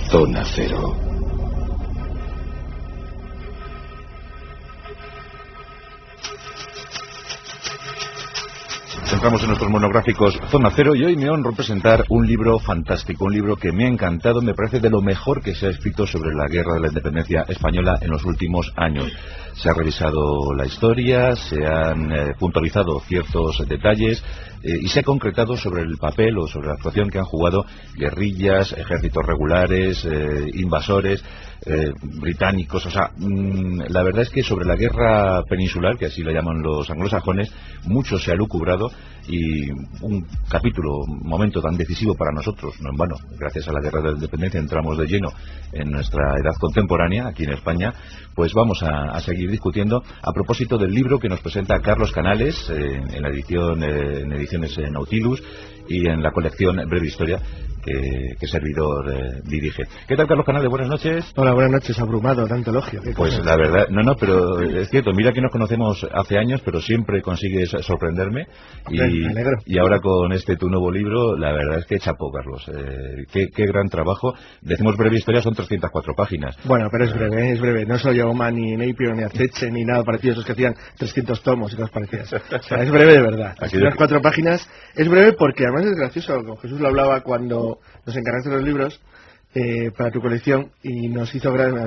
Zona Cero. Entramos en nuestros monográficos Zona Cero y hoy me honro presentar un libro fantástico, un libro que me ha encantado, me parece de lo mejor que se ha escrito sobre la guerra de la independencia española en los últimos años. Se ha revisado la historia, se han puntualizado ciertos detalles y se ha concretado sobre el papel o sobre la actuación que han jugado guerrillas, ejércitos regulares, invasores, británicos. O sea, la verdad es que sobre la guerra peninsular, que así la llaman los anglosajones, mucho se ha lucubrado y un capítulo, un momento tan decisivo para nosotros, no en vano, gracias a la guerra de la independencia entramos de lleno en nuestra edad contemporánea aquí en España. Pues vamos a seguir discutiendo a propósito del libro que nos presenta Carlos Canales en la edición en ediciones Nautilus y en la colección Breve Historia que servidor dirige. ¿Qué tal, Carlos Canales? Buenas noches. Hola, buenas noches. Abrumado, tanto elogio. Pues la verdad, no, pero es cierto, mira que nos conocemos hace años, pero siempre consigues sorprenderme. Me alegro. Y ahora con tu nuevo libro, la verdad es que chapó, Carlos. Qué gran trabajo. Decimos Breve Historia, son 304 páginas. Bueno, pero es breve. No soy Oman, ni Napier, ni Aceche, ni nada parecido. Esos que hacían 300 tomos y cosas parecidas. O sea, es breve de verdad. Las 4 páginas es breve porque además es gracioso. Con Jesús lo hablaba cuando nos encargaste los libros para tu colección y a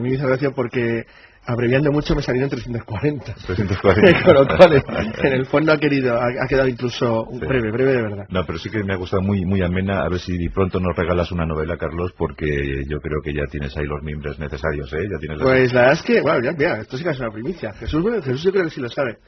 mí me hizo gracia porque abreviando mucho me salieron 340. 340. Con lo cual, en el fondo ha quedado incluso breve de verdad. No, pero sí que me ha gustado muy amena. A ver si pronto nos regalas una novela, Carlos, porque yo creo que ya tienes ahí los mimbres necesarios, ¿eh? Ya tienes pues la verdad es que, bueno, ya, mira, esto sí que es una primicia. Jesús yo creo que sí lo sabe.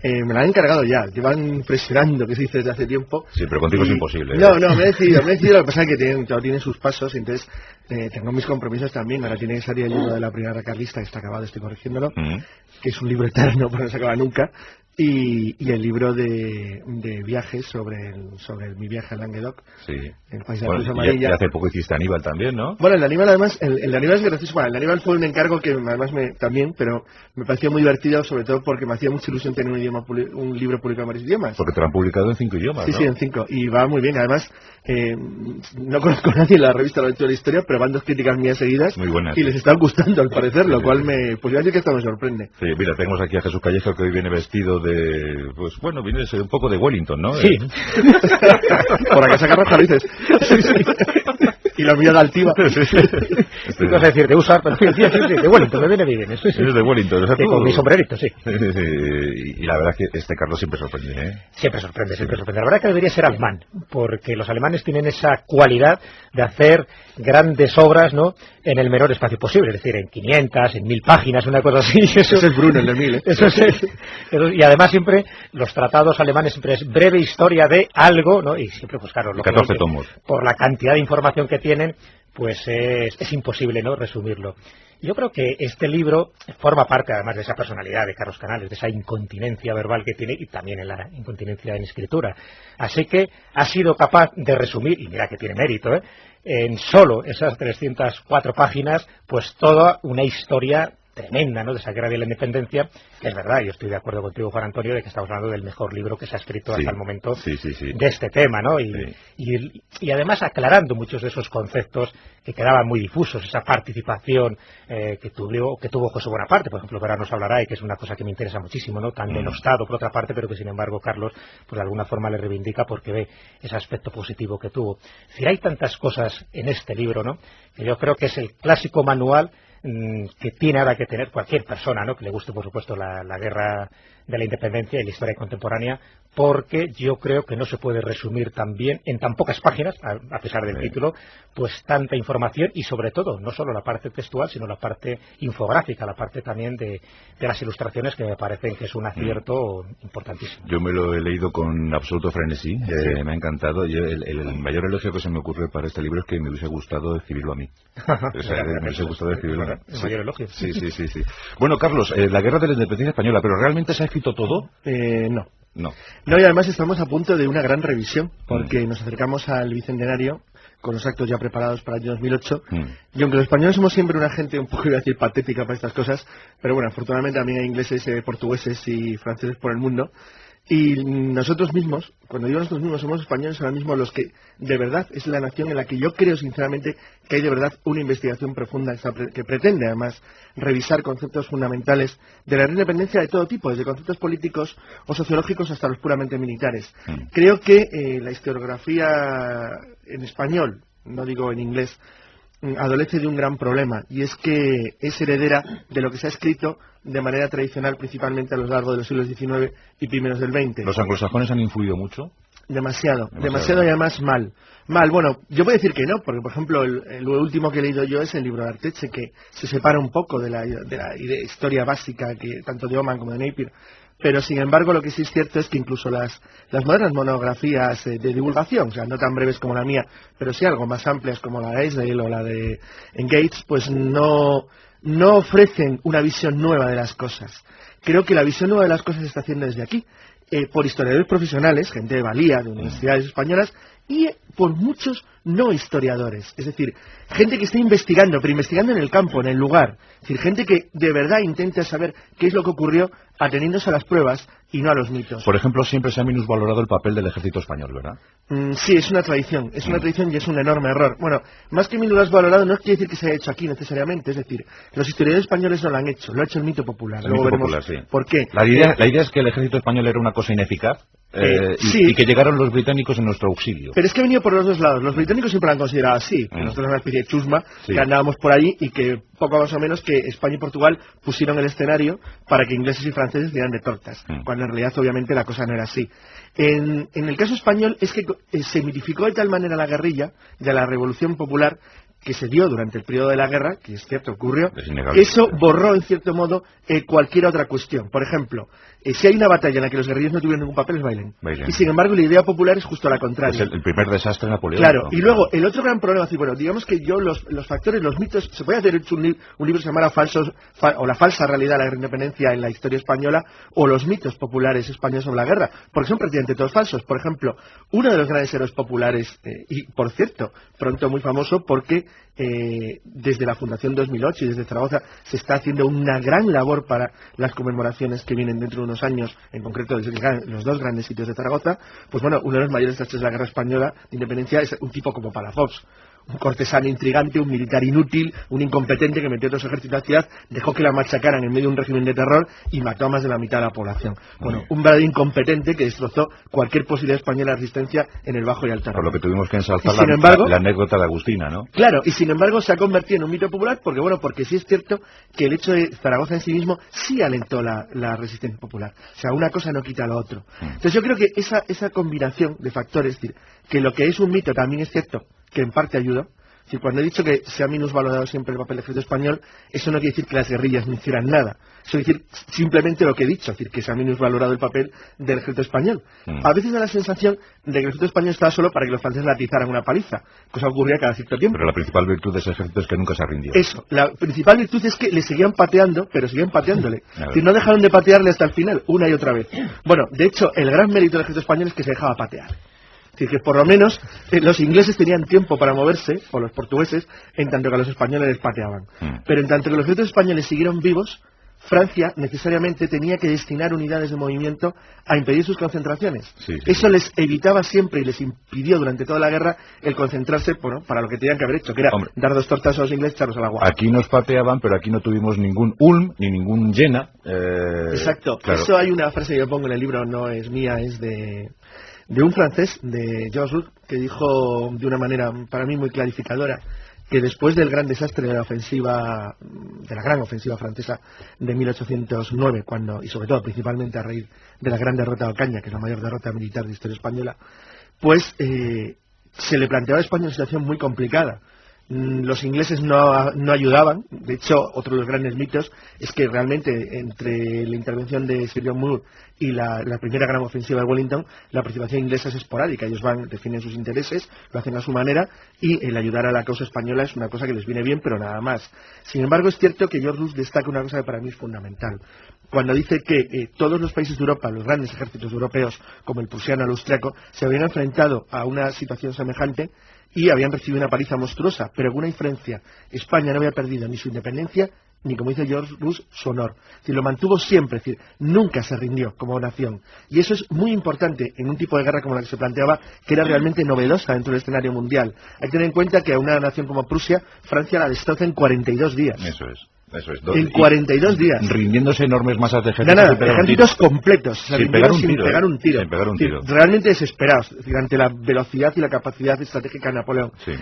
Me la han encargado ya, llevan presionando, que se dice desde hace tiempo. Sí, pero contigo es imposible. No, me he decidido, lo que pasa es que tiene sus pasos, entonces tengo mis compromisos también. Ahora tiene que salir el libro de la Primera Guerra Carlista, que está acabado, estoy corrigiéndolo, que es un libro eterno, porque no se acaba nunca, y el libro de viajes sobre mi viaje a Languedoc, sí. El país de la Cruz Amarilla. Y hace poco hiciste Aníbal también, ¿no? Bueno, el Aníbal además, el Aníbal es gracioso. Bueno, el Aníbal fue un encargo que además también, pero me pareció muy divertido, sobre todo porque me hacía mucha ilusión tener un libro publicado en varios idiomas. Porque te lo han publicado en 5 idiomas, sí, ¿no? Sí, en 5, y va muy bien. Además, no conozco a nadie en la revista La Lectura de la Historia, pero van 2 críticas mías seguidas muy buenas, y les están gustando al parecer, lo cual pues yo decir que esto me sorprende. Sí, mira, tenemos aquí a Jesús Callejo, que hoy viene vestido de, pues bueno, viene un poco de Wellington, ¿no? Sí. Por la Casa Carroja dices. Sí. Y la mía de altiva. ¿Qué vas a decir? De usar, pero sí, de Wellington, me viene bien. Sí. Es de Wellington, o sea, con mi sombrerito, sí. Y la verdad es que este Carlos siempre sorprende, ¿eh? Siempre sorprende. La verdad es que debería ser alemán, porque los alemanes tienen esa cualidad de hacer grandes obras, ¿no?, en el menor espacio posible, es decir, en 500, en 1000 páginas, una cosa así. Eso es Bruno, el de 1000, ¿eh? Eso y además siempre los tratados alemanes siempre es breve historia de algo, ¿no? Y siempre, pues claro, 14 tomos. Por la cantidad de información que tienen, pues es imposible, ¿no?, resumirlo. Yo creo que este libro forma parte además de esa personalidad de Carlos Canales, de esa incontinencia verbal que tiene y también en la incontinencia en escritura. Así que ha sido capaz de resumir, y mira que tiene mérito, en solo esas 304 páginas, pues toda una historia tremenda, ¿no?, de esa guerra de la independencia, que es verdad, yo estoy de acuerdo contigo, Juan Antonio, de que estamos hablando del mejor libro que se ha escrito hasta el momento de este tema, ¿no? Y además aclarando muchos de esos conceptos que quedaban muy difusos, esa participación que tuvo José Bonaparte, por ejemplo, que ahora nos hablará y que es una cosa que me interesa muchísimo, ¿no?, tan denostado por otra parte, pero que sin embargo Carlos, pues de alguna forma le reivindica porque ve ese aspecto positivo que tuvo. Es decir, hay tantas cosas en este libro, ¿no?, que yo creo que es el clásico manual que tiene ahora que tener cualquier persona, ¿no?, que le guste, por supuesto, la guerra de la independencia y la historia contemporánea, porque yo creo que no se puede resumir tan bien en tan pocas páginas, a pesar del título, pues tanta información y sobre todo, no solo la parte textual, sino la parte infográfica, la parte también de las ilustraciones, que me parecen que es un acierto importantísimo. Yo me lo he leído con absoluto frenesí, me ha encantado. El mayor elogio que se me ocurre para este libro es que me hubiese gustado escribirlo a mí. O sea, me hubiese gustado escribirlo a mí. El mayor elogio. Sí. Bueno, Carlos, la guerra de la independencia española, ¿pero realmente se ha escrito todo? No, y además estamos a punto de una gran revisión, porque nos acercamos al bicentenario con los actos ya preparados para el año 2008, y aunque los españoles somos siempre una gente un poco, iba a decir, patética para estas cosas, pero bueno, afortunadamente también hay ingleses, portugueses y franceses por el mundo, Y nosotros mismos, cuando digo nosotros mismos, somos españoles ahora mismo los que de verdad es la nación en la que yo creo sinceramente que hay de verdad una investigación profunda que pretende además revisar conceptos fundamentales de la independencia de todo tipo, desde conceptos políticos o sociológicos hasta los puramente militares. Creo que la historiografía en español, no digo en inglés, adolece de un gran problema, y es que es heredera de lo que se ha escrito de manera tradicional principalmente a lo largo de los siglos XIX y primeros del XX. ¿Los anglosajones han influido mucho? Demasiado y además mal. Bueno, yo voy a decir que no, porque por ejemplo el último que he leído yo es el libro de Arteche, que se separa un poco de la historia básica que tanto de Oman como de Napier. Pero sin embargo lo que sí es cierto es que incluso las modernas monografías de divulgación, o sea, no tan breves como la mía, pero sí algo más amplias como la de Esdale o la de Engage, pues no ofrecen una visión nueva de las cosas. Creo que la visión nueva de las cosas se está haciendo desde aquí, por historiadores profesionales, gente de valía, de universidades españolas, y por muchos no historiadores, es decir, gente que está investigando, pero investigando en el campo, en el lugar, es decir, gente que de verdad intenta saber qué es lo que ocurrió ateniéndose a las pruebas y no a los mitos. Por ejemplo, siempre se ha minusvalorado el papel del ejército español, ¿verdad? Sí, es una tradición y es un enorme error. Bueno, más que minusvalorado no quiere decir que se haya hecho aquí necesariamente, es decir, los historiadores españoles no lo han hecho, lo ha hecho el mito popular. El mito popular, sí. ¿Por qué? La idea es que el ejército español era una cosa ineficaz y que llegaron los británicos en nuestro auxilio. Pero es que ha venido por los dos lados. Los británicos siempre lo han considerado así, que nosotros una especie de chusma, que andábamos por allí y que poco más o menos que España y Portugal pusieron el escenario para que ingleses y franceses dieran de tortas, cuando en realidad obviamente la cosa no era así. En el caso español es que se mitificó de tal manera la guerrilla de la Revolución Popular que se dio durante el periodo de la guerra, que es cierto, ocurrió, que eso borró en cierto modo cualquier otra cuestión. Por ejemplo, si hay una batalla en la que los guerrilleros no tuvieron ningún papel, es Bailén. Y sin embargo la idea popular es justo la contraria. Es el primer desastre napoleónico. Claro, y luego el otro gran problema, bueno, digamos que yo los factores, los mitos, se puede hacer un libro que se llama la falsa realidad de la independencia en la historia española, o los mitos populares españoles sobre la guerra, porque son prácticamente todos falsos. Por ejemplo, uno de los grandes héroes populares, y por cierto, pronto muy famoso porque desde la Fundación 2008 y desde Zaragoza se está haciendo una gran labor para las conmemoraciones que vienen dentro de unos años, en concreto los dos grandes sitios de Zaragoza. Pues bueno, uno de los mayores desastres de la guerra española de independencia es un tipo como Palafox, un cortesano intrigante, un militar inútil, un incompetente que metió a otros ejércitos a la ciudad, dejó que la machacaran en medio de un régimen de terror y mató a más de la mitad de la población. Bueno, un verdadero incompetente que destrozó cualquier posibilidad española de resistencia en el Bajo y Alto Aragón. Por lo que tuvimos que ensalzar la anécdota de Agustina, ¿no? Claro, y sin embargo se ha convertido en un mito popular porque sí es cierto que el hecho de Zaragoza en sí mismo sí alentó la resistencia popular. O sea, una cosa no quita lo otro. Entonces yo creo que esa combinación de factores, es decir, que lo que es un mito también es cierto que en parte ayudó. Es decir, cuando he dicho que se ha minusvalorado siempre el papel del ejército español, eso no quiere decir que las guerrillas no hicieran nada. Eso quiere decir simplemente lo que he dicho, es decir, que se ha minusvalorado el papel del ejército español. A veces da la sensación de que el ejército español estaba solo para que los franceses le atizaran una paliza, cosa que ocurría cada cierto tiempo. Pero la principal virtud de ese ejército es que nunca se ha rendido. Eso, la principal virtud es que le seguían pateando, pero seguían pateándole. Es decir, no dejaron de patearle hasta el final, una y otra vez. Bueno, de hecho, el gran mérito del ejército español es que se dejaba patear. Es decir, que por lo menos los ingleses tenían tiempo para moverse, o los portugueses, en tanto que a los españoles les pateaban. Pero en tanto que los ejércitos españoles siguieron vivos, Francia necesariamente tenía que destinar unidades de movimiento a impedir sus concentraciones. Eso les evitaba siempre y les impidió durante toda la guerra el concentrarse para lo que tenían que haber hecho, que era dar dos tortas a los ingleses y echarlos al agua. Aquí nos pateaban, pero aquí no tuvimos ningún Ulm ni ningún Jena. Exacto. Claro. Eso hay una frase que yo pongo en el libro, no es mía, es de un francés, de Georges Roux, que dijo de una manera para mí muy clarificadora que después del gran desastre de la gran ofensiva francesa de 1809, y sobre todo principalmente a raíz de la gran derrota de Ocaña, que es la mayor derrota militar de la historia española, pues se le planteaba a España una situación muy complicada. Los ingleses no ayudaban. De hecho, otro de los grandes mitos es que realmente entre la intervención de Sir John Moore y la primera gran ofensiva de Wellington, la participación inglesa es esporádica. Ellos defienden sus intereses, lo hacen a su manera, y el ayudar a la causa española es una cosa que les viene bien, pero nada más. Sin embargo, es cierto que George Roux destaca una cosa que para mí es fundamental. Cuando dice que todos los países de Europa, los grandes ejércitos europeos, como el prusiano o el austriaco, se habían enfrentado a una situación semejante y habían recibido una paliza monstruosa, pero con una diferencia: España no había perdido ni su independencia ni como dice George Bush, su honor. Es decir, lo mantuvo siempre, es decir, nunca se rindió como nación. Y eso es muy importante en un tipo de guerra como la que se planteaba, que era realmente novedosa dentro del escenario mundial. Hay que tener en cuenta que a una nación como Prusia, Francia la destroza en 42 días. Eso es. En 42 días. Rindiéndose enormes masas de ejércitos. Nada, ejércitos completos. Sin pegar un tiro. Sin pegar un tiro. Realmente desesperados, es decir, ante la velocidad y la capacidad estratégica de Napoleón. Sí.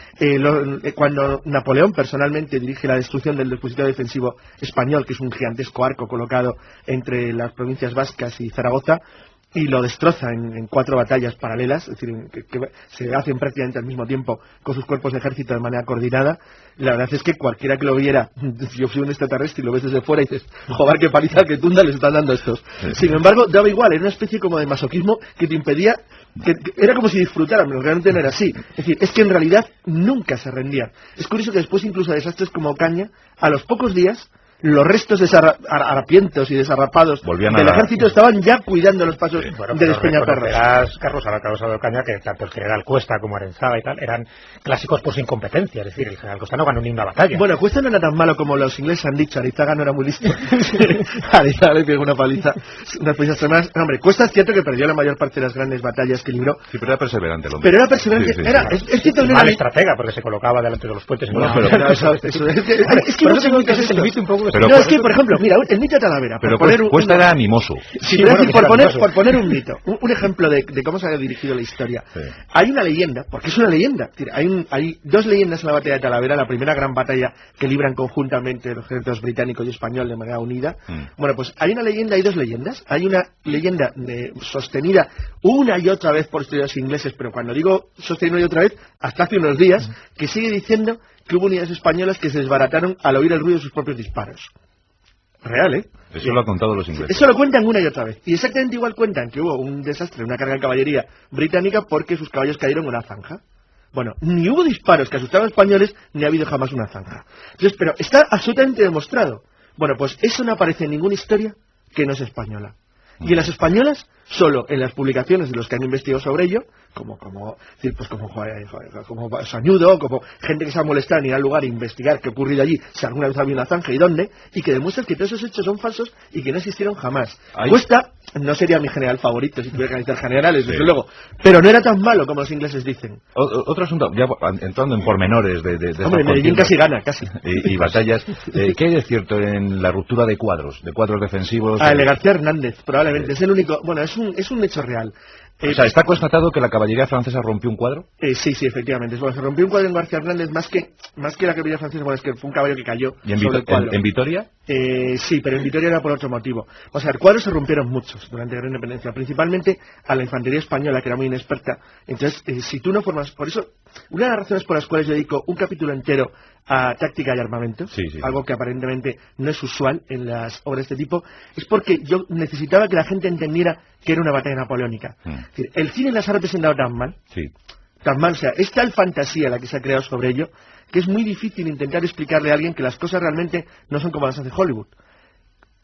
Cuando Napoleón personalmente dirige la destrucción del dispositivo defensivo español, que es un gigantesco arco colocado entre las provincias vascas y Zaragoza, y lo destroza en 4 batallas paralelas, es decir, que se hacen prácticamente al mismo tiempo con sus cuerpos de ejército de manera coordinada. La verdad es que cualquiera que lo viera, si yo soy un extraterrestre y lo ves desde fuera y dices, joder, qué paliza, qué tunda les están dando estos. Sí. Sin embargo, daba igual, era una especie como de masoquismo que te impedía, que era como si disfrutaran, pero realmente no era así. Es decir, es que en realidad nunca se rendían. Es curioso que después incluso de desastres como Ocaña, a los pocos días, los restos harapientos y desarrapados del ejército estaban ya cuidando los pasos de Despeñaperros. Carlos, a la causa de Ocaña, que tanto el general Cuesta como Arenzaga y tal eran clásicos por su incompetencia, es decir, el general Cuesta no ganó ni una batalla. Bueno, Cuesta no era tan malo como los ingleses han dicho, Arenzaga no era muy listo. Arenzaga le pegó una paliza, unas palizas tremendas. No, hombre, Cuesta es cierto que perdió la mayor parte de las grandes batallas que libró. Sí, pero era perseverante el hombre. Pero era perseverante, es cierto que mal estratega, porque se colocaba delante de los puentes. Es que no sé qué es el mito un poco. Pero no, es que, por ejemplo, mira, el mito de Talavera. Pero Cuesta era animoso. Sí, bueno, por poner un mito, un ejemplo de cómo se ha dirigido la historia. Sí. Hay una leyenda, porque es una leyenda. Hay 2 leyendas en la batalla de Talavera, la primera gran batalla que libran conjuntamente los ejércitos británico y español de manera unida. Bueno, pues hay una leyenda, hay 2 leyendas. Hay una leyenda sostenida una y otra vez por historiadores ingleses, pero cuando digo sostenida una y otra vez, hasta hace unos días, que sigue diciendo que hubo unidades españolas que se desbarataron al oír el ruido de sus propios disparos. Real, ¿eh? Eso lo han contado los ingleses. Eso lo cuentan una y otra vez. Y exactamente igual cuentan que hubo un desastre, una carga de caballería británica porque sus caballos cayeron en una zanja. Bueno, ni hubo disparos que asustaban a los españoles, ni ha habido jamás una zanja. Entonces, pero está absolutamente demostrado. Bueno, pues eso no aparece en ninguna historia que no es española. Y en las españolas, solo en las publicaciones de los que han investigado sobre ello, como Sañudo, como gente que se ha molestado en ir al lugar e investigar qué ha ocurrido allí, si alguna vez había una zanja y dónde, y que demuestran que todos esos hechos son falsos y que no existieron jamás. Cuesta no sería mi general favorito si tuviera que analizar generales, desde luego, pero no era tan malo como los ingleses dicen. Otro asunto, ya entrando en pormenores de hombre, Medellín casi gana, casi. Y batallas. ¿Qué hay de cierto en la ruptura de cuadros defensivos? El de García Hernández, probablemente, es el único, bueno, es un hecho real. O sea, ¿está constatado que la caballería francesa rompió un cuadro? Sí, efectivamente. Bueno, se rompió un cuadro en García Hernández más que la caballería francesa, bueno, es que fue un caballo que cayó sobre el cuadro. ¿En Vitoria? Sí, pero en Vitoria era por otro motivo. O sea, cuadros se rompieron muchos durante la Gran Independencia, principalmente a la infantería española, que era muy inexperta. Entonces, si tú no formas... Por eso, una de las razones por las cuales yo dedico un capítulo entero a táctica y armamento, algo que aparentemente no es usual en las obras de este tipo, es porque yo necesitaba que la gente entendiera que era una batalla napoleónica. Es decir, el cine las ha representado tan mal, o sea, es tal fantasía la que se ha creado sobre ello, que es muy difícil intentar explicarle a alguien que las cosas realmente no son como las hace Hollywood.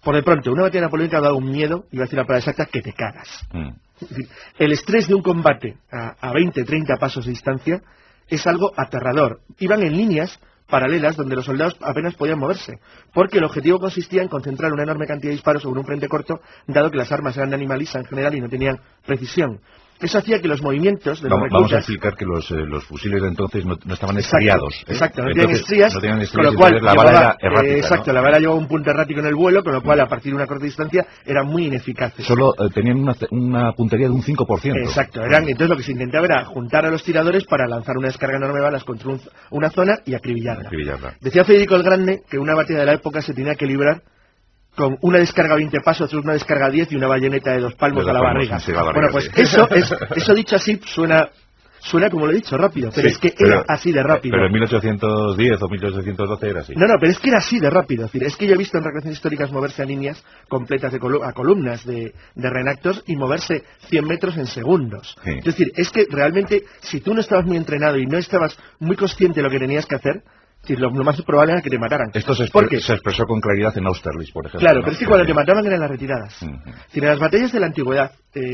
Por de pronto, una batalla napoleónica ha dado un miedo, iba a decir la palabra exacta, que te cagas. Es decir, el estrés de un combate a 20, 30 pasos de distancia es algo aterrador. Iban en líneas paralelas donde los soldados apenas podían moverse, porque el objetivo consistía en concentrar una enorme cantidad de disparos sobre un frente corto, dado que las armas eran de animalisa en general y no tenían precisión. Eso hacía que los movimientos de los reclutas... Vamos a explicar que los fusiles de entonces no estaban estriados. Exacto, no tenían estrías, con lo cual la bala era errática. Exacto, la bala llevaba un punto errático en el vuelo, con lo cual a partir de una corta distancia eran muy ineficaces. Solo tenían una puntería de un 5%. Exacto, entonces lo que se intentaba era juntar a los tiradores para lanzar una descarga enorme de balas contra una zona y acribillarla. Decía Federico el Grande que una batalla de la época se tenía que librar con una descarga a 20 pasos, otra una descarga a 10 y una bayoneta de 2 palmos a la barriga. Bueno, pues eso dicho así suena como lo he dicho, rápido, pero es que era así de rápido. Pero en 1810 o 1812 era así. No, pero es que era así de rápido. Es decir, es que yo he visto en recreaciones históricas moverse a líneas completas a columnas de reenactos y moverse 100 metros en segundos. Es decir, es que realmente si tú no estabas muy entrenado y no estabas muy consciente de lo que tenías que hacer, Sí, lo más probable era que te mataran. Esto se expresó con claridad en Austerlitz, por ejemplo. Claro, pero es que cuando te mataban eran las retiradas. Si en las batallas de la antigüedad,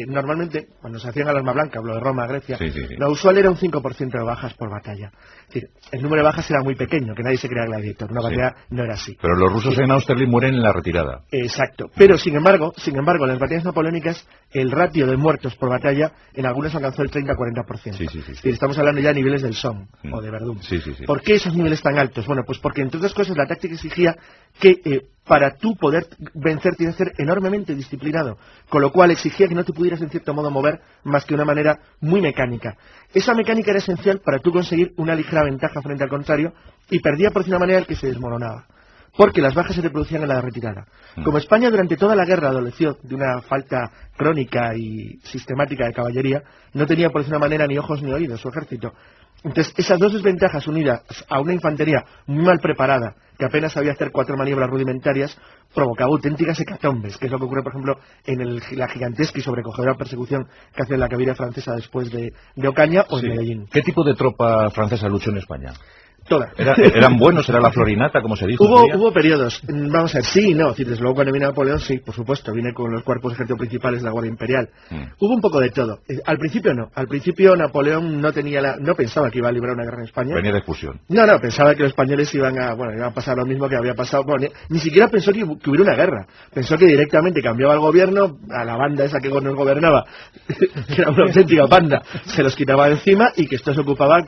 normalmente, cuando se hacían al arma blanca, hablo de Roma, Grecia, sí. lo usual era un 5% de bajas por batalla. Es decir, el número de bajas era muy pequeño, que nadie se crea gladiator. Una batalla no era así. Pero los rusos en Austerlitz mueren en la retirada. Exacto. Pero, sin embargo, en las batallas napoleónicas, el ratio de muertos por batalla en algunas alcanzó el 30-40%. Sí. Es decir, estamos hablando ya de niveles del Somme o de Verdún. Sí. ¿Por qué esos niveles tan altos? Bueno, pues porque, entre otras cosas, la táctica exigía que para tú poder vencer tienes que ser enormemente disciplinado, con lo cual exigía que no te pudieras en cierto modo mover más que de una manera muy mecánica. Esa mecánica era esencial para tú conseguir una ligera ventaja frente al contrario y perdía por una manera el que se desmoronaba, porque las bajas se te producían en la retirada. Como España durante toda la guerra adoleció de una falta crónica y sistemática de caballería, no tenía por una manera ni ojos ni oídos su ejército. Entonces, esas dos desventajas unidas a una infantería muy mal preparada, que apenas sabía hacer 4 maniobras rudimentarias, provocaba auténticas hecatombes, que es lo que ocurre, por ejemplo, en la gigantesca y sobrecogedora persecución que hace la caballería francesa después de Ocaña o en Medellín. ¿Qué tipo de tropa francesa luchó en España? Toda. ¿Eran buenos? ¿Era la florinata, como se dijo? Hubo periodos. Vamos a ver, sí y no. Desde luego cuando vino Napoleón, sí, por supuesto. Vine con los cuerpos de ejército principales de la Guardia Imperial. Hubo un poco de todo. Al principio no. Al principio Napoleón no pensaba que iba a librar una guerra en España. Venía de excursión. No, pensaba que los españoles iban a pasar lo mismo que había pasado. Bueno, ni siquiera pensó que hubiera una guerra. Pensó que directamente cambiaba el gobierno, a la banda esa que nos gobernaba, que era una auténtica banda, se los quitaba de encima y que esto se ocupaba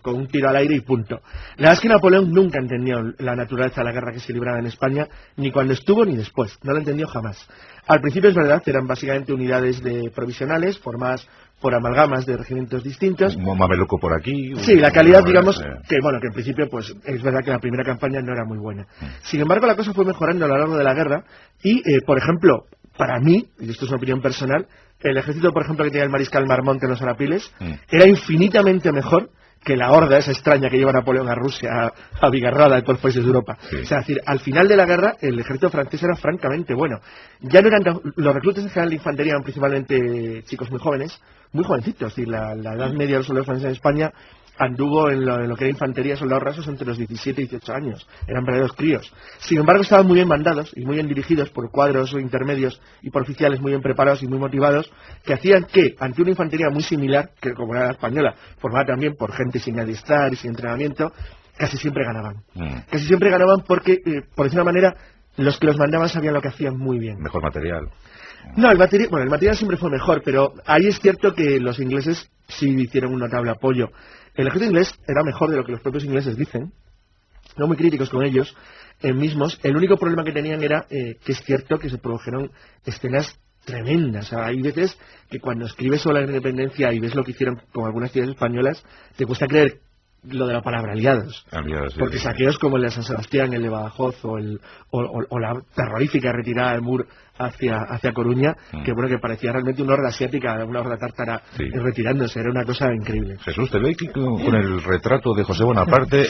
con un tiro al aire y punto. La verdad es que Napoleón nunca entendió la naturaleza de la guerra que se libraba en España, ni cuando estuvo ni después. No lo entendió jamás. Al principio es verdad, eran básicamente unidades provisionales, formadas por amalgamas de regimientos distintos. Un mameluco por aquí. Sí, la calidad, digamos, que en principio, pues es verdad que la primera campaña no era muy buena. Sin embargo, la cosa fue mejorando a lo largo de la guerra y, por ejemplo, para mí, y esto es una opinión personal, el ejército, por ejemplo, que tenía el mariscal Marmont en los Arapiles, era infinitamente mejor que la horda esa extraña que lleva Napoleón a Rusia, a Bigarrada y por los países de Europa. O sea, es decir, al final de la guerra, el ejército francés era francamente bueno. Ya no eran los reclutas en general de infantería, eran principalmente chicos muy jóvenes, muy jovencitos. Es decir, la edad media de los soldados franceses en España anduvo en lo que era infantería, soldados rasos, entre los 17 y 18 años. Eran verdaderos críos. Sin embargo, estaban muy bien mandados y muy bien dirigidos por cuadros intermedios y por oficiales muy bien preparados y muy motivados, que hacían que, ante una infantería muy similar, que como era la española, formada también por gente sin adiestrar y sin entrenamiento, casi siempre ganaban. Casi siempre ganaban porque, por decir una manera, los que los mandaban sabían lo que hacían muy bien. Mejor material. No, el material siempre fue mejor, pero ahí es cierto que los ingleses sí hicieron un notable apoyo. El ejército inglés era mejor de lo que los propios ingleses dicen, no muy críticos con ellos mismos. El único problema que tenían era que es cierto que se produjeron escenas tremendas. O sea, hay veces que cuando escribes sobre la independencia y ves lo que hicieron con algunas ciudades españolas, te cuesta creer lo de la palabra aliados. Porque saqueos como el de San Sebastián, el de Badajoz o la terrorífica retirada del Mur hacia Coruña, que parecía realmente una horda asiática, una horda tártara retirándose, era una cosa increíble. Jesús, te veo aquí con el retrato de José Bonaparte.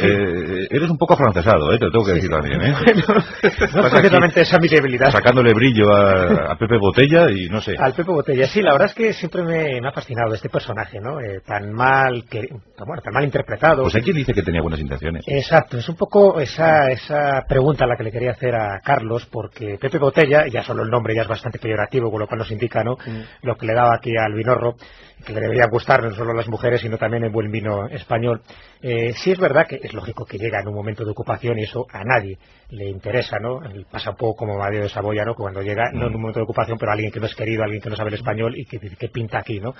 Eres un poco afrancesado, te lo tengo que decir también. No, precisamente esa mi debilidad. Sacándole brillo a Pepe Botella y no sé. Al Pepe Botella, sí, la verdad es que siempre me ha fascinado este personaje, ¿no? Tan mal interpretado. Pues hay quien dice que tenía buenas intenciones. Exacto, es un poco esa pregunta la que le quería hacer a Carlos, porque Pepe Botella, ya solo el nombre ya es bastante peyorativo, con lo cual nos indica, ¿no? Lo que le daba aquí al vinorro, que le debería gustar no solo a las mujeres, sino también el buen vino español. Sí es verdad que es lógico que llega en un momento de ocupación y eso a nadie le interesa, ¿no? Pasa un poco como Madeo de Saboya, ¿no? Cuando llega, no en un momento de ocupación, pero alguien que no es querido, alguien que no sabe el español y que dice que pinta aquí, ¿no?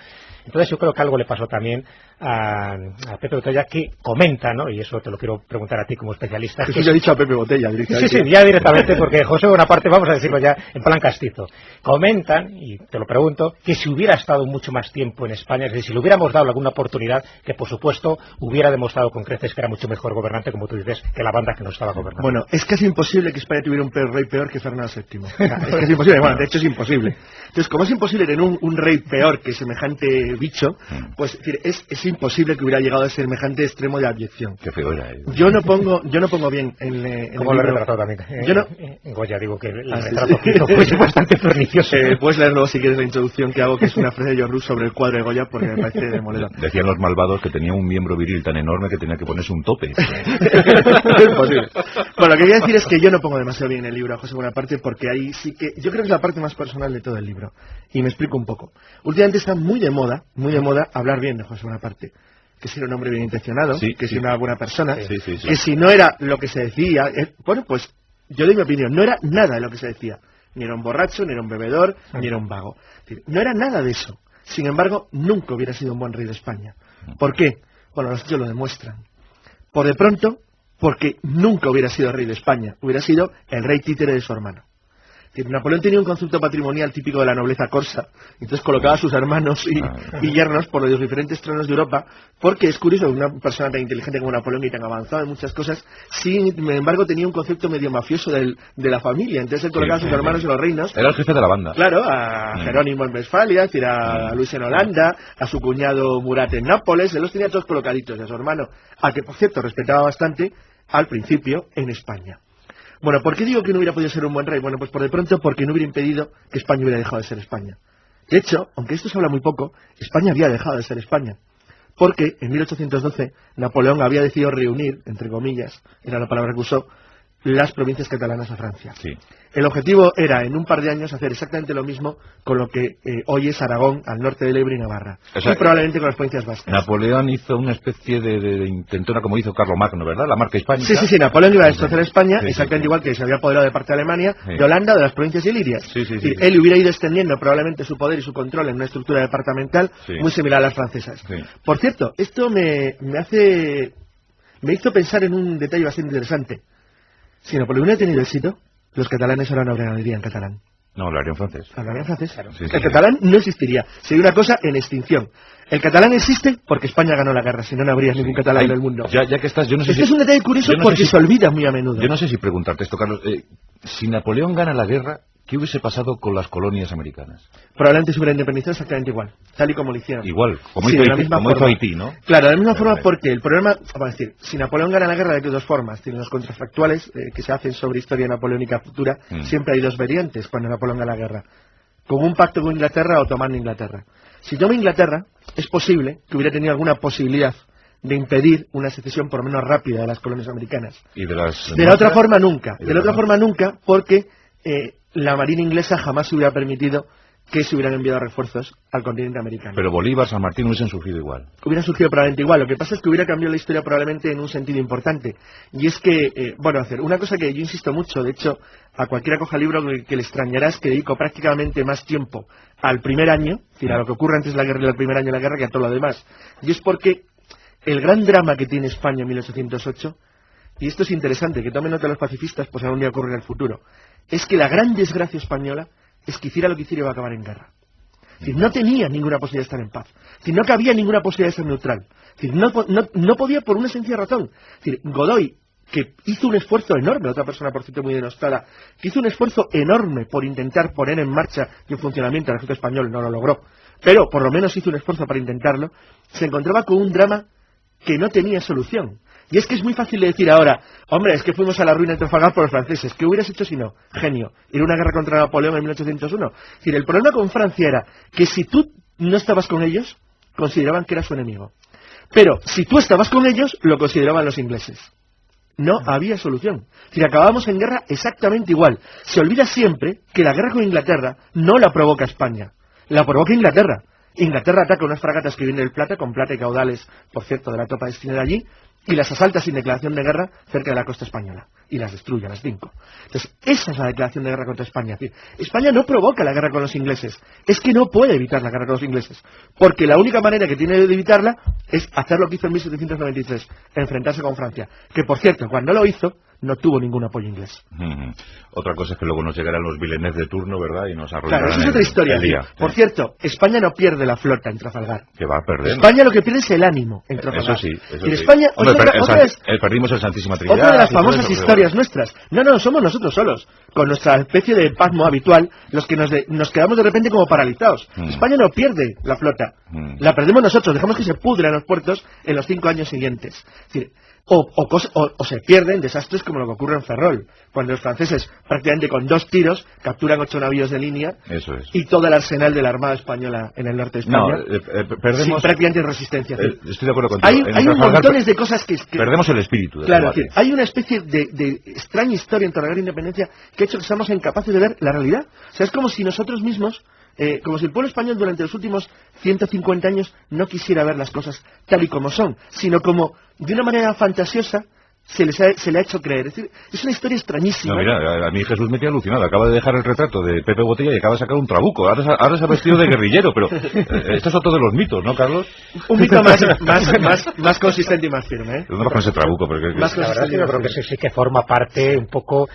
Entonces yo creo que algo le pasó también a Pepe Botella, que comenta, ¿no? Y eso te lo quiero preguntar a ti como especialista. Eso ya he dicho a Pepe Botella directamente. Sí, ya directamente, porque José Bonaparte, vamos a decirlo ya en plan castizo. Comentan, y te lo pregunto, que si hubiera estado mucho más tiempo en España, es decir, si le hubiéramos dado alguna oportunidad, que por supuesto hubiera demostrado con creces que era mucho mejor gobernante, como tú dices, que la banda que no estaba gobernando. Bueno, es casi imposible que España tuviera un rey peor que Fernando VII. Es casi imposible, de hecho es imposible. Entonces, como es imposible tener un rey peor que semejante bicho, pues es imposible que hubiera llegado a semejante extremo de abyección. Qué feo era. Yo no pongo bien en como lo he retratado también. Goya, digo que el retrato que hizo fue es bastante pernicioso. Puedes leer luego si quieres la introducción que hago, que es una frase de John Rus sobre el cuadro de Goya, porque me parece demoledor. Decían los malvados que tenía un miembro viril tan enorme que tenía que ponerse un tope. Es imposible. Bueno, lo que quería decir es que yo no pongo demasiado bien el libro a José Bonaparte, porque ahí sí que... Yo creo que es la parte más personal de todo el libro. Y me explico un poco. Últimamente está muy de moda hablar bien de José Bonaparte. Que si era un hombre bien intencionado, que si era una buena persona, que si no era lo que se decía... bueno, pues yo doy mi opinión, no era nada de lo que se decía. Ni era un borracho, ni era un bebedor, ni era un vago. Es decir, no era nada de eso. Sin embargo, nunca hubiera sido un buen rey de España. ¿Por qué? Bueno, los hechos lo demuestran. Por de pronto, porque nunca hubiera sido rey de España. Hubiera sido el rey títere de su hermano. Napoleón tenía un concepto patrimonial típico de la nobleza corsa, entonces colocaba a sus hermanos y yernos por los diferentes tronos de Europa, porque es curioso, una persona tan inteligente como Napoleón y tan avanzada en muchas cosas, sin embargo tenía un concepto medio mafioso de la familia, entonces él colocaba a sus hermanos en los reinos. Era el jefe de la banda. Claro, a Jerónimo en Westfalia, a Luis en Holanda, a su cuñado Murat en Nápoles, él los tenía todos colocaditos, y a su hermano, al que por cierto respetaba bastante, al principio en España. Bueno, ¿por qué digo que no hubiera podido ser un buen rey? Bueno, pues por de pronto porque no hubiera impedido que España hubiera dejado de ser España. De hecho, aunque esto se habla muy poco, España había dejado de ser España. Porque en 1812 Napoleón había decidido reunir, entre comillas, era la palabra que usó, las provincias catalanas a Francia. Sí. El objetivo era, en un par de años, hacer exactamente lo mismo con lo que hoy es Aragón, al norte del Ebro y Navarra. O sea, y probablemente con las provincias vascas. Napoleón hizo una especie de intentona como hizo Carlomagno, ¿verdad? La marca hispánica. Sí, Napoleón iba a destrozar España, exactamente igual que se había apoderado de parte de Alemania, de Holanda, de las provincias ilirias. Él hubiera ido extendiendo probablemente su poder y su control en una estructura departamental muy similar a las francesas. Por cierto, esto me hizo pensar en un detalle bastante interesante. Si Napoleón hubiera tenido éxito, los catalanes ahora no hablarían catalán. No, hablarían francés. ¿Hablarían francés? Claro. El catalán no existiría. Sería una cosa en extinción. El catalán existe porque España ganó la guerra, si no, no habría ningún catalán en el mundo. Ya que estás, yo no sé es un detalle curioso porque se olvida muy a menudo. Yo no sé si preguntarte esto, Carlos. Si Napoleón gana la guerra, ¿qué hubiese pasado con las colonias americanas? Probablemente se hubiera independizado exactamente igual, tal y como lo hicieron. Igual, como hizo Haití, ¿no? Claro, de la misma forma, porque el problema, vamos a decir, si Napoleón gana la guerra, hay dos formas. Tienen los contrafactuales que se hacen sobre historia napoleónica futura. Siempre hay dos variantes cuando Napoleón gana la guerra. Con un pacto con Inglaterra o tomando Inglaterra. Si toma Inglaterra, es posible que hubiera tenido alguna posibilidad de impedir una secesión por lo menos rápida de las colonias americanas. ¿Y de la otra forma nunca. De la otra forma nunca, porque la marina inglesa jamás se hubiera permitido que se hubieran enviado refuerzos al continente americano. Pero Bolívar, San Martín hubiesen surgido igual. Hubieran surgido probablemente igual. Lo que pasa es que hubiera cambiado la historia probablemente en un sentido importante. Y es que, una cosa que yo insisto mucho, de hecho, a cualquiera coja el libro que le extrañará es que dedico prácticamente más tiempo al primer año, es decir, a lo que ocurre antes de la guerra y al primer año de la guerra, que a todo lo demás. Y es porque el gran drama que tiene España en 1808, y esto es interesante, que tomen nota los pacifistas, pues algún día ocurre en el futuro, es que la gran desgracia española es que hiciera lo que hiciera iba a acabar en guerra. Es decir, no tenía ninguna posibilidad de estar en paz. Es decir, no cabía ninguna posibilidad de ser neutral. Es decir, no podía por una sencilla razón. Es decir, Godoy, que hizo un esfuerzo enorme, otra persona por cierto muy denostada, que hizo un esfuerzo enorme por intentar poner en marcha y en funcionamiento el ejército español, no lo logró, pero por lo menos hizo un esfuerzo para intentarlo, se encontraba con un drama que no tenía solución. Y es que es muy fácil de decir ahora, hombre, es que fuimos a la ruina de Trafalgar por los franceses. ¿Qué hubieras hecho si no? Genio. Ir a una guerra contra Napoleón en 1801. Es decir, el problema con Francia era que si tú no estabas con ellos, consideraban que era su enemigo. Pero si tú estabas con ellos, lo consideraban los ingleses. No había solución. Es decir, acabábamos en guerra exactamente igual. Se olvida siempre que la guerra con Inglaterra no la provoca España. La provoca Inglaterra. Inglaterra ataca unas fragatas que vienen del Plata, con plata y caudales, por cierto, de la tropa destinada allí, y las asalta sin declaración de guerra cerca de la costa española, y las destruye a las 5. Entonces, esa es la declaración de guerra contra España. Es decir, España no provoca la guerra con los ingleses, es que no puede evitar la guerra con los ingleses, porque la única manera que tiene de evitarla es hacer lo que hizo en 1793, enfrentarse con Francia, que por cierto, cuando lo hizo, no tuvo ningún apoyo inglés. Otra cosa es que luego nos llegarán los Villeneuve de turno, ¿verdad? Y nos arruinarán. Claro, esa es otra historia. Por cierto, España no pierde la flota en Trafalgar. Que va a perder. España lo que pierde es el ánimo en Trafalgar. Eso sí. Y España, perdimos el Santísima Trinidad. Otra de las famosas historias nuestras. No, somos nosotros solos. Con nuestra especie de pasmo habitual, los que nos quedamos de repente como paralizados. España no pierde la flota. La perdemos nosotros. Dejamos que se pudra en los puertos en los 5 años siguientes. Es decir, o se pierden desastres como lo que ocurre en Ferrol, cuando los franceses prácticamente con 2 tiros capturan 8 navíos de línea. Eso es. Y todo el arsenal de la Armada Española en el norte de España, perdemos, sin prácticamente resistencia. Estoy de acuerdo contigo. Hay un montones de cosas que perdemos el espíritu. Claro, es decir, hay una especie de extraña historia en torno a la guerra de independencia que ha hecho que seamos incapaces de ver la realidad. O sea, es como si nosotros mismos, como si el pueblo español durante los últimos 150 años no quisiera ver las cosas tal y como son, sino como de una manera fantasiosa se le ha hecho creer. Es decir, es una historia extrañísima. No, mira, a mí Jesús me tiene alucinado. Acaba de dejar el retrato de Pepe Botella y acaba de sacar un trabuco. Ahora se ha vestido de guerrillero, pero esto es otro de los mitos, ¿no, Carlos? Un mito más consistente y más firme, ¿eh? No con ese trabuco, porque la verdad es que yo creo que sí que forma parte un poco,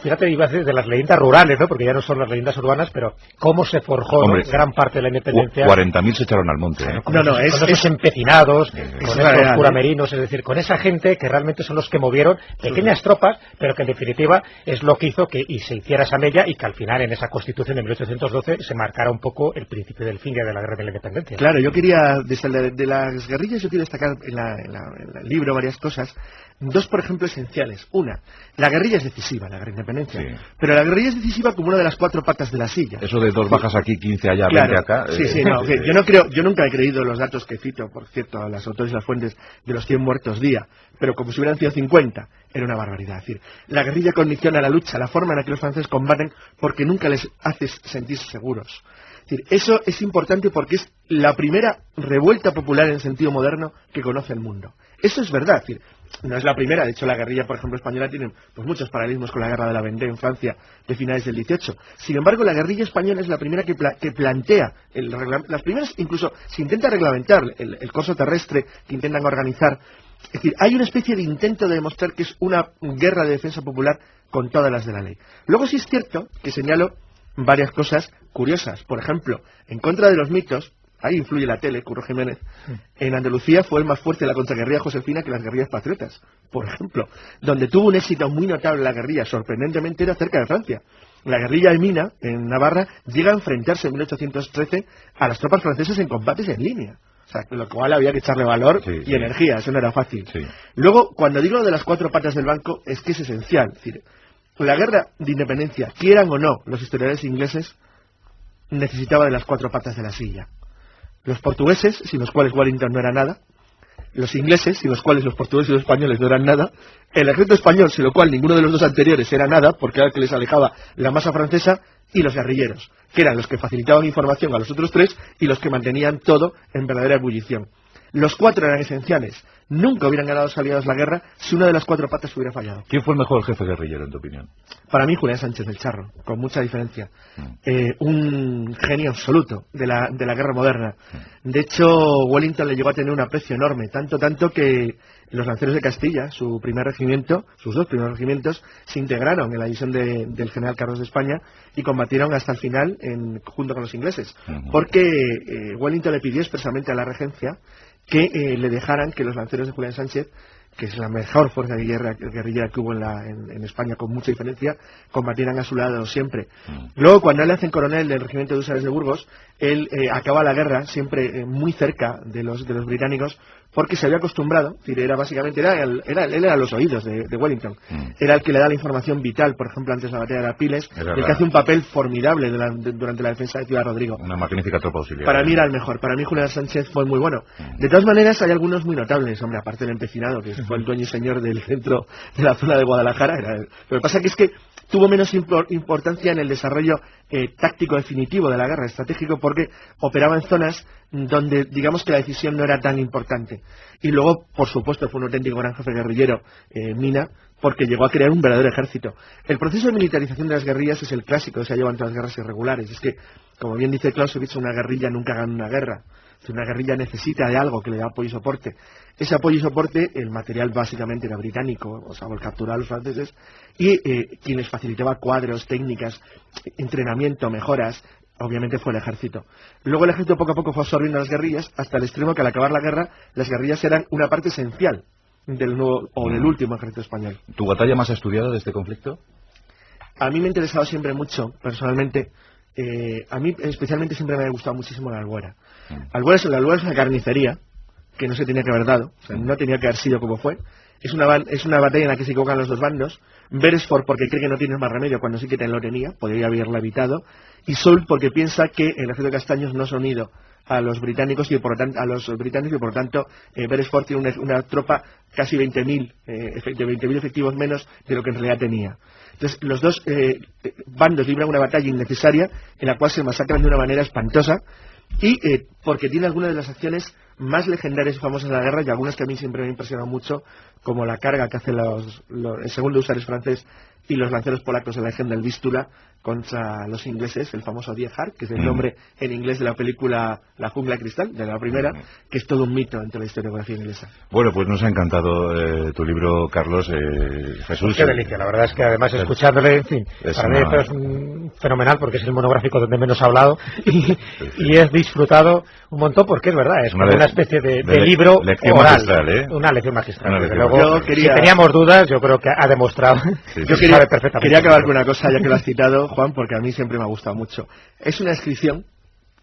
fíjate, iba a decir de las leyendas rurales, ¿no? Porque ya no son las leyendas urbanas, pero cómo se forjó, hombre, ¿no? Gran parte de la independencia. 40.000 se echaron al monte, ¿eh? Con esos empecinados, con esos curamerinos, es decir, con esa gente que realmente son los que movieron pequeñas tropas, pero que en definitiva es lo que hizo que se hiciera esa mella y que al final en esa Constitución de 1812 se marcara un poco el principio del fin de la Guerra de la Independencia. Claro, yo quería, de las guerrillas, yo quiero destacar en el libro varias cosas. 2, por ejemplo, esenciales. Una, la guerrilla es decisiva, la guerra de independencia. Sí. Pero la guerrilla es decisiva como una de las 4 patas de la silla. Eso de 2 bajas aquí, 15 allá, claro, 20 acá. Sí, no, yo nunca he creído los datos que cito, por cierto, a las autores y las fuentes de los 100 muertos día, pero como si hubieran sido 50, era una barbaridad. Es decir, la guerrilla condiciona la lucha, la forma en la que los franceses combaten, porque nunca les hace sentirse seguros. Es decir, eso es importante porque es la primera revuelta popular en sentido moderno que conoce el mundo. Eso es verdad, es decir, no es la primera. De hecho, la guerrilla, por ejemplo, española tiene pues muchos paralelismos con la guerra de la Vendée en Francia de finales del 18. Sin embargo, la guerrilla española es la primera que plantea, las primeras incluso se intenta reglamentar el corso terrestre que intentan organizar. Es decir, hay una especie de intento de demostrar que es una guerra de defensa popular con todas las de la ley. Luego sí es cierto que señalo varias cosas curiosas. Por ejemplo, en contra de los mitos, ahí influye la tele, Curro Jiménez, en Andalucía fue el más fuerte la contraguerrilla josefina que las guerrillas patriotas, por ejemplo, donde tuvo un éxito muy notable la guerrilla, sorprendentemente era cerca de Francia. La guerrilla de Mina, en Navarra, llega a enfrentarse en 1813 a las tropas francesas en combates en línea. O sea, lo cual había que echarle valor y energía, eso no era fácil. Sí. Luego, cuando digo lo de las 4 patas del banco, es que es esencial. Es decir, la guerra de independencia, quieran o no los historiadores ingleses, necesitaba de las 4 patas de la silla. Los portugueses, sin los cuales Wellington no era nada, los ingleses, sin los cuales los portugueses y los españoles no eran nada, el ejército español, sin lo cual ninguno de los 2 anteriores era nada, porque era el que les alejaba la masa francesa, y los guerrilleros, que eran los que facilitaban información a los otros 3 y los que mantenían todo en verdadera ebullición. Los 4 eran esenciales. Nunca hubieran ganado los aliados la guerra si una de las 4 patas hubiera fallado. ¿Quién fue el mejor jefe guerrillero, en tu opinión? Para mí, Julián Sánchez del Charro, con mucha diferencia. Un genio absoluto de la guerra moderna. De hecho, Wellington le llegó a tener un aprecio enorme, tanto que los lanceros de Castilla, su primer regimiento, sus 2 primeros regimientos, se integraron en la división del general Carlos de España y combatieron hasta el final junto con los ingleses. Porque Wellington le pidió expresamente a la regencia que le dejaran que los lanceros de Julián Sánchez, que es la mejor fuerza guerrillera que hubo en España con mucha diferencia, combatieran a su lado siempre. Luego, cuando le hacen coronel del regimiento de Húsares de Burgos, él acaba la guerra siempre muy cerca de los británicos, porque se había acostumbrado, es decir, él era los oídos de Wellington, era el que le da la información vital, por ejemplo, antes de la batalla de Arpiles, el que hace un papel formidable durante la defensa de Ciudad Rodrigo. Una magnífica tropa auxiliar. Para mí era el mejor, para mí Julián Sánchez fue muy bueno. De todas maneras, hay algunos muy notables, hombre, aparte del empecinado, que fue el dueño y señor del centro de la zona de Guadalajara, pero lo que pasa es que tuvo menos importancia en el desarrollo táctico definitivo de la guerra, estratégico, porque operaba en zonas donde digamos que la decisión no era tan importante. Y luego, por supuesto, fue un auténtico gran jefe guerrillero, Mina, porque llegó a crear un verdadero ejército. El proceso de militarización de las guerrillas es el clásico que se ha llevado en todas las guerras irregulares. Es que, como bien dice Clausewitz, una guerrilla nunca gana una guerra. Una guerrilla necesita de algo que le dé apoyo y soporte. Ese apoyo y soporte, el material básicamente era británico, o sea, el capturar a los franceses, y quien les facilitaba cuadros, técnicas, entrenamiento, mejoras, obviamente fue el ejército. Luego el ejército poco a poco fue absorbiendo las guerrillas, hasta el extremo que al acabar la guerra, las guerrillas eran una parte esencial del nuevo o del último ejército español. ¿Tu batalla más estudiada de este conflicto? A mí me ha interesado siempre mucho, personalmente. A mí especialmente siempre me ha gustado muchísimo la Albuera. La Albuera es una carnicería que no se tenía que haber dado, o sea, no tenía que haber sido como fue. Es una batalla en la que se equivocan los dos bandos. Beresford porque cree que no tiene más remedio cuando sí que lo tenía, podría haberla evitado. Y Soult porque piensa que el ejército de castaños no se ha unido a los británicos y por lo tanto Beresford tiene una tropa casi 20.000 efectivos menos de lo que en realidad tenía. Entonces los dos bandos libran una batalla innecesaria en la cual se masacran de una manera espantosa y porque tiene algunas de las acciones más legendarias y famosas de la guerra y algunas que a mí siempre me han impresionado mucho, como la carga que hacen el segundo húsares francés y los lanceros polacos en la región del Vístula contra los ingleses, el famoso Die Hard, que es el nombre en inglés de la película La jungla de cristal, de la primera, que es todo un mito entre la historiografía inglesa. Bueno, pues nos ha encantado tu libro, Carlos. Jesús. Qué delicia, la verdad es que además escuchándole, en fin, para mí esto es fenomenal porque es el monográfico donde menos he hablado y he disfrutado un montón porque es verdad, es como una especie de libro oral, una lección magistral. Desde luego, si teníamos dudas, yo creo que ha demostrado. Quería acabar con una cosa, ya que lo has citado, Juan, porque a mí siempre me ha gustado mucho. Es una inscripción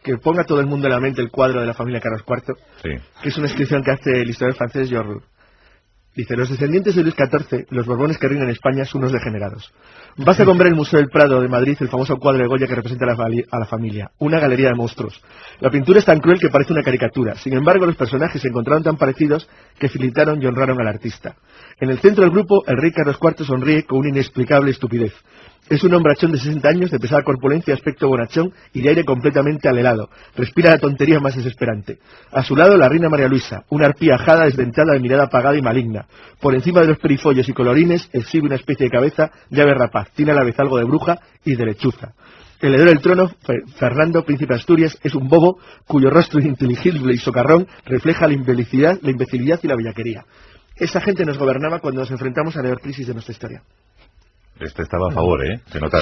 que ponga a todo el mundo en la mente el cuadro de la familia Carlos IV, que es una inscripción que hace el historiador francés Georges Roux. Dice: los descendientes de Luis XIV, los Borbones que reinan en España, son unos degenerados. Basta con ver el Museo del Prado de Madrid, el famoso cuadro de Goya que representa a la familia, una galería de monstruos. La pintura es tan cruel que parece una caricatura. Sin embargo, los personajes se encontraron tan parecidos que felicitaron y honraron al artista. En el centro del grupo, el rey Carlos IV sonríe con una inexplicable estupidez. Es un hombrachón de 60 años, de pesada corpulencia, aspecto bonachón y de aire completamente alelado. Respira la tontería más desesperante. A su lado, la reina María Luisa, una arpía ajada, desdentada, de mirada apagada y maligna. Por encima de los perifollos y colorines, exhibe una especie de cabeza de ave rapaz. Tiene a la vez algo de bruja y de lechuza. El heredero del trono, Fernando, príncipe de Asturias, es un bobo cuyo rostro ininteligible y socarrón refleja la imbecilidad y la bellaquería. Esa gente nos gobernaba cuando nos enfrentamos a la peor crisis de nuestra historia. Este estaba a favor, ¿eh? Se nota.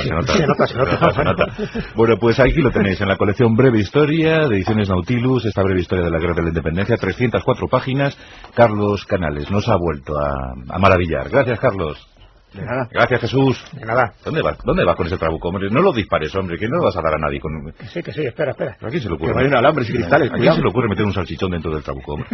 Bueno, pues aquí lo tenéis, en la colección Breve Historia, de Ediciones Nautilus, esta breve historia de la Guerra de la Independencia, 304 páginas. Carlos Canales nos ha vuelto a maravillar. Gracias, Carlos. De nada. Gracias, Jesús. De nada. ¿Dónde vas con ese trabuco, hombre? No lo dispares, hombre, que no lo vas a dar a nadie con... Que sí, espera. ¿A quién se le ocurre? Que vayan alambres y cristales. ¿A quién se le ocurre meter un salchichón dentro del trabuco, hombre?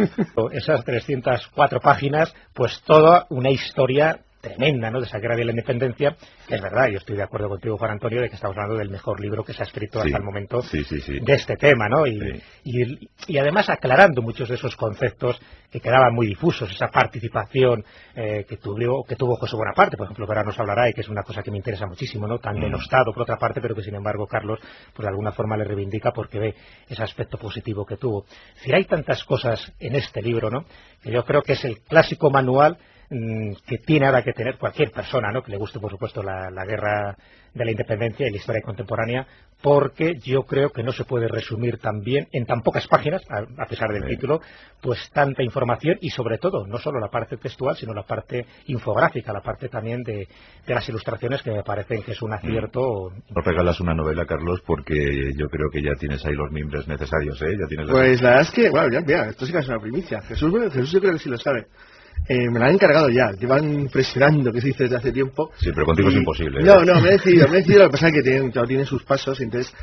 Esas 304 páginas, pues toda una historia tremenda, ¿no?, de esa guerra de la independencia. Es verdad, yo estoy de acuerdo contigo, Juan Antonio, de que estamos hablando del mejor libro que se ha escrito hasta el momento de este tema, ¿no? Y además aclarando muchos de esos conceptos que quedaban muy difusos, esa participación que tuvo José Bonaparte, por ejemplo, que ahora nos hablará y que es una cosa que me interesa muchísimo, ¿no?, tan denostado por otra parte, pero que sin embargo Carlos, pues de alguna forma le reivindica porque ve ese aspecto positivo que tuvo. Es decir, hay tantas cosas en este libro, ¿no?, que yo creo que es el clásico manual que tiene ahora que tener cualquier persona, ¿no?, que le guste, por supuesto, la guerra de la independencia y la historia contemporánea, porque yo creo que no se puede resumir tan bien en tan pocas páginas, a pesar del título, pues tanta información y sobre todo, no solo la parte textual, sino la parte infográfica, la parte también de las ilustraciones, que me parecen que es un acierto. Nos regalas una novela, Carlos, porque yo creo que ya tienes ahí los mimbres necesarios, ¿eh? Ya tienes pues la verdad es que, bueno, ya, esto sí que es una primicia. Jesús yo creo que sí lo sabe. Me la han encargado ya, llevan presionando, que se dice desde hace tiempo. Sí, pero contigo es imposible. No, me he decidido, lo que pasa es que tiene sus pasos, entonces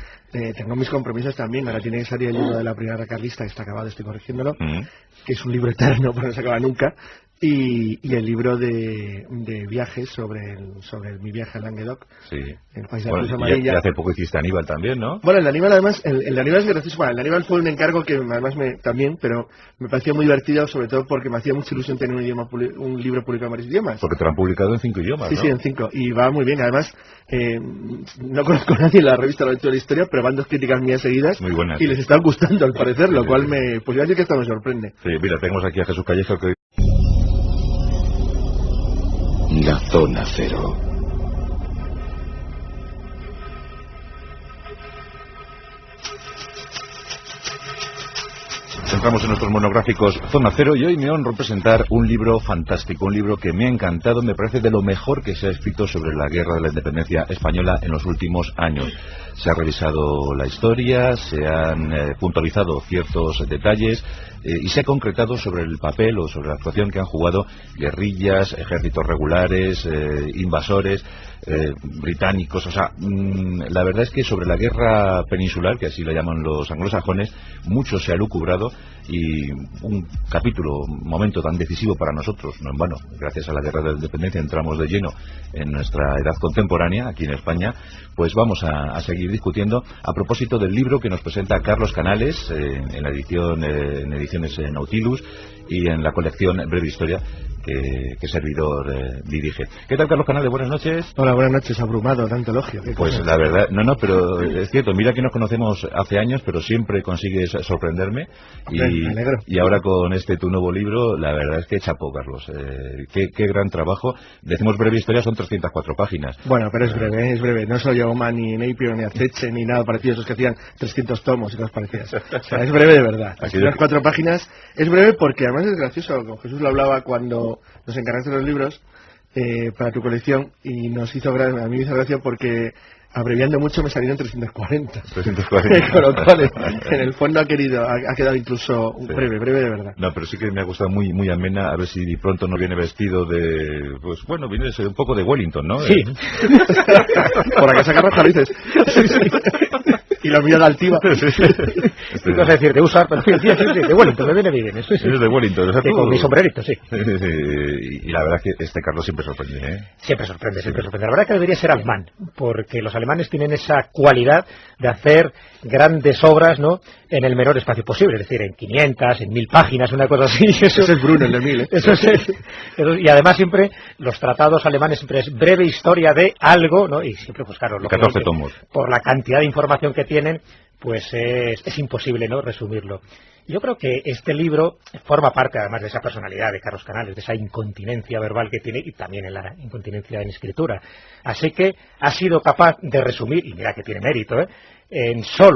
tengo mis compromisos también. Ahora tiene que salir el libro de la Primera Carlista, que está acabado, estoy corrigiéndolo, que es un libro eterno, pero no se acaba nunca, y el libro de viajes sobre mi viaje a Languedoc, el país de la Cruz Amarilla. Y hace poco hiciste Aníbal también, ¿no? Bueno, el Aníbal además, el Aníbal es gracioso. Bueno, el Aníbal fue un encargo que además también, pero me pareció muy divertido, sobre todo porque me hacía mucha ilusión tener un libro publicado en varios idiomas. Porque te lo han publicado en 5 idiomas, ¿no? Sí, en 5, y va muy bien. Además, no conozco a nadie en la revista La Lectura de la Historia, pero van 2 críticas mías seguidas, muy buenas, y les están gustando al parecer, lo cual pues iba a decir que esto me sorprende. Sí, mira, tenemos aquí a Jesús Callejo, que... La Zona Cero. Entramos en nuestros monográficos Zona Cero y hoy me honro presentar un libro fantástico, un libro que me ha encantado, me parece de lo mejor que se ha escrito sobre la guerra de la independencia española en los últimos años. Se ha revisado la historia, se han puntualizado ciertos detalles y se ha concretado sobre el papel o sobre la actuación que han jugado guerrillas, ejércitos regulares, invasores, británicos. O sea, la verdad es que sobre la guerra peninsular, que así la llaman los anglosajones, mucho se ha lucubrado y un capítulo, un momento tan decisivo para nosotros, no en vano. Gracias a la Guerra de la Independencia entramos de lleno en nuestra edad contemporánea aquí en España. Pues vamos a seguir discutiendo a propósito del libro que nos presenta Carlos Canales en la edición, en ediciones Nautilus, y en la colección Breve Historia que servidor dirige. ¿Qué tal, Carlos Canales? Buenas noches. Hola, buenas noches. Abrumado, tanto elogio. Pues la verdad, pero es cierto, mira que nos conocemos hace años, pero siempre consigues sorprenderme, y ahora con tu nuevo libro, la verdad es que chapó, Carlos. Qué gran trabajo. Decimos Breve Historia, son 304 páginas. Bueno, pero es breve. No soy Yeoman, ni Napier, ni Aceche, ni nada parecido, esos que hacían 300 tomos y cosas parecidas. O sea, es breve de verdad. Las 4 páginas es breve porque además es gracioso. Con Jesús lo hablaba cuando nos encargaste los libros para tu colección, y a mí me hizo gracia porque abreviando mucho me salieron 340. 340. Con lo cual, en el fondo ha quedado incluso breve de verdad. No, pero sí que me ha gustado, muy amena. A ver si pronto no viene vestido de... Pues bueno, viene un poco de Wellington, ¿no? Sí. Por acá sacar roja, dices. Sí. Y lo mío de altiva. ¿Qué vas a decir? De usar, pero sí, de Wellington, me viene bien. Eso sí. Es de Wellington. O sea, con mi sombrerito, sí. Y la verdad es que Carlos siempre sorprende, ¿eh? Siempre sorprende. La verdad es que debería ser alemán, porque los alemanes tienen esa cualidad de hacer grandes obras, ¿no?, en el menor espacio posible, es decir, en 500, en 1000 páginas, una cosa así. Eso es Bruno, el de 1000, ¿eh? Eso es. Y además siempre los tratados alemanes siempre es breve historia de algo, ¿no? Y siempre, pues claro, 14 tomos. Por la cantidad de información que tienen, pues es imposible, ¿no?, resumirlo. Yo creo que este libro forma parte además de esa personalidad de Carlos Canales, de esa incontinencia verbal que tiene, y también en la incontinencia en escritura. Así que ha sido capaz de resumir, y mira que tiene mérito, en solo